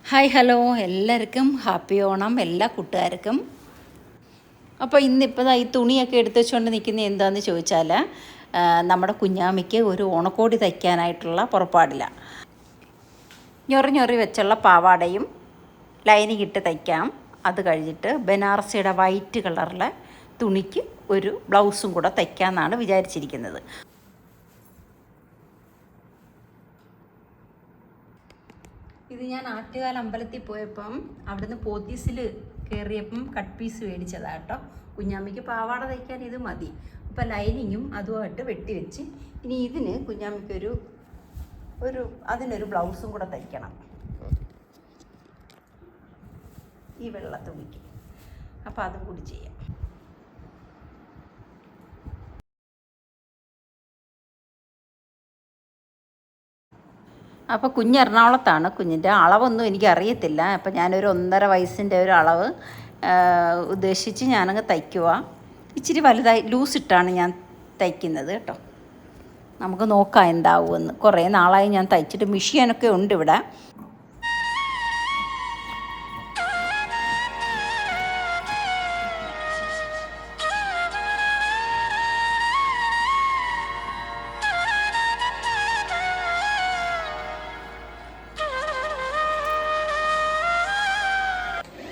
Hi hello എല്ലാവർക്കും happy Onam എല്ലാ കൂട്ടുകാർക്കും. അപ്പോൾ ഇന്നിപ്പോൾ ഈ തുണിയൊക്കെ എടുത്ത് വെച്ചുകൊണ്ട് നിൽക്കുന്നത് എന്താണെന്ന് ചോദിച്ചാൽ നമ്മുടെ കുഞ്ഞാമ്മയ്ക്ക് ഒരു ഓണക്കോടി തയ്ക്കാനായിട്ടുള്ള പുറപ്പാടില്ല. ഞൊറി വെച്ചുള്ള പാവാടയും ലൈനിങ് ഇട്ട് തയ്ക്കാം. അത് കഴിഞ്ഞിട്ട് ബനാറസിയുടെ വൈറ്റ് കളറിലെ തുണിക്ക് ഒരു ബ്ലൗസും കൂടെ തയ്ക്കാമെന്നാണ് വിചാരിച്ചിരിക്കുന്നത്. ഇത് ഞാൻ ആറ്റുകാൽ അമ്പലത്തിൽ പോയപ്പം അവിടുന്ന് പോത്തീസിൽ കയറിയപ്പം കട്ട് പീസ് മേടിച്ചതാണ് കേട്ടോ. കുഞ്ഞാമ്മയ്ക്ക് പാവാട തയ്ക്കാൻ ഇത് മതി. അപ്പം ലൈനിങ്ങും അതുമായിട്ട് വെട്ടിവെച്ച് ഇനി ഇതിന് കുഞ്ഞാമ്മയ്ക്കൊരു അതിനൊരു ബ്ലൗസും കൂടെ തയ്ക്കണം ഈ വെള്ള തുണിക്ക്. അപ്പം അതും കൂടി ചെയ്യാം. അപ്പോൾ കുഞ്ഞ് എറണാകുളത്താണ്. കുഞ്ഞിൻ്റെ അളവൊന്നും എനിക്കറിയത്തില്ല. അപ്പോൾ ഞാനൊരു 1.5 വയസ്സിൻ്റെ ഒരു അളവ് ഉദ്ദേശിച്ച് ഞാനങ്ങ് തയ്ക്കുക. ഇച്ചിരി വലുതായി ലൂസിട്ടാണ് ഞാൻ തയ്ക്കുന്നത് കേട്ടോ. നമുക്ക് നോക്കാം എന്താവുമെന്ന്. കുറേ നാളായി ഞാൻ തയ്ച്ചിട്ട്. മെഷീനൊക്കെ ഉണ്ട് ഇവിടെ.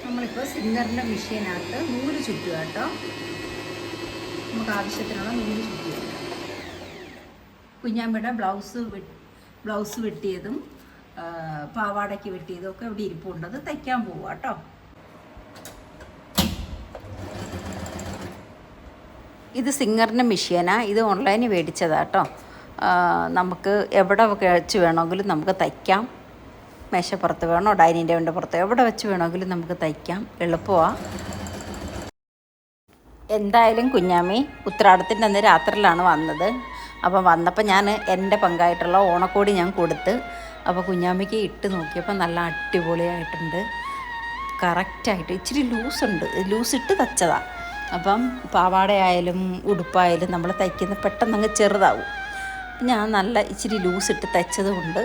നമ്മളിപ്പോൾ സിംഗറിൻ്റെ മെഷീനകത്ത് നൂല് ചുറ്റുക കേട്ടോ. നമുക്ക് ആവശ്യത്തിനുള്ള നൂല് ചുറ്റുക. കുഞ്ഞാമ്മയുടെ ബ്ലൗസ് വെട്ടിയതും പാവാടയ്ക്ക് വെട്ടിയതും ഒക്കെ ഇവിടെ ഇരിപ്പുണ്ടത് തയ്ക്കാൻ പോവുക കേട്ടോ. ഇത് സിംഗറിൻ്റെ മെഷീനാണ്. ഇത് ഓൺലൈനിൽ മേടിച്ചതാണ് കേട്ടോ. നമുക്ക് എവിടെ വെച്ച് വേണമെങ്കിലും നമുക്ക് തയ്ക്കാം. മേശപ്പുറത്ത് വേണോ ഡൈനിങ് ടേബിളിൻ്റെ പുറത്ത് എവിടെ വെച്ച് വേണമെങ്കിലും നമുക്ക് തയ്ക്കാം. എളുപ്പമാണ്. എന്തായാലും കുഞ്ഞാമ്മി ഉത്രാടത്തിൻ്റെ അന്ന് രാത്രിയിലാണ് വന്നത്. അപ്പം വന്നപ്പോൾ ഞാൻ എൻ്റെ പങ്കായിട്ടുള്ള ഓണക്കോടി ഞാൻ കൊടുത്ത്. അപ്പോൾ കുഞ്ഞാമ്മയ്ക്ക് ഇട്ട് നോക്കിയപ്പോൾ നല്ല അടിപൊളിയായിട്ടുണ്ട്. കറക്റ്റായിട്ട് ഇച്ചിരി ലൂസുണ്ട്. ലൂസിട്ട് തയ്ച്ചതാണ്. അപ്പം പാവാടയായാലും ഉടുപ്പായാലും നമ്മൾ തയ്ക്കുന്ന പെട്ടെന്ന് അങ്ങ് ചെറുതാവും. ഞാൻ നല്ല ഇച്ചിരി ലൂസിട്ട് തയ്ച്ചത് കൊണ്ട്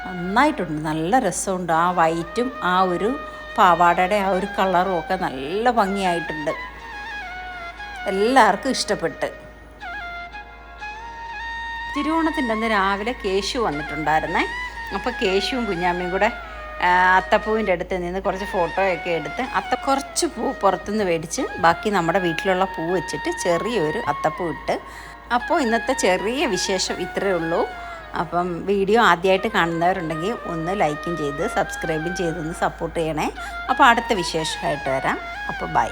നന്നായിട്ടുണ്ട്. നല്ല രസമുണ്ട്. ആ വൈറ്റും ആ ഒരു പാവാടയുടെ ആ ഒരു കളറും ഒക്കെ നല്ല ഭംഗിയായിട്ടുണ്ട്. എല്ലാവർക്കും ഇഷ്ടപ്പെട്ട്. തിരുവോണത്തിൻ്റെ അന്ന് രാവിലെ കേശു വന്നിട്ടുണ്ടായിരുന്നേ. അപ്പോൾ കേശുവും കുഞ്ഞാമ്മയും കൂടെ അത്തപ്പൂവിൻ്റെ അടുത്ത് നിന്ന് കുറച്ച് ഫോട്ടോയൊക്കെ എടുത്ത് കുറച്ച് പൂ പുറത്തുനിന്ന് മേടിച്ച് ബാക്കി നമ്മുടെ വീട്ടിലുള്ള പൂ വെച്ചിട്ട് ചെറിയൊരു അത്തപ്പൂ ഇട്ട്. അപ്പോൾ ഇന്നത്തെ ചെറിയ വിശേഷം ഇത്രയേ ഉള്ളൂ. അപ്പം വീഡിയോ ആദ്യമായിട്ട് കാണുന്നവരുണ്ടെങ്കിൽ ഒന്ന് ലൈക്കും ചെയ്ത് സബ്സ്ക്രൈബും ചെയ്തൊന്ന് സപ്പോർട്ട് ചെയ്യണേ. അപ്പോൾ അടുത്ത വിശേഷമായിട്ട് വരാം. അപ്പോൾ ബൈ.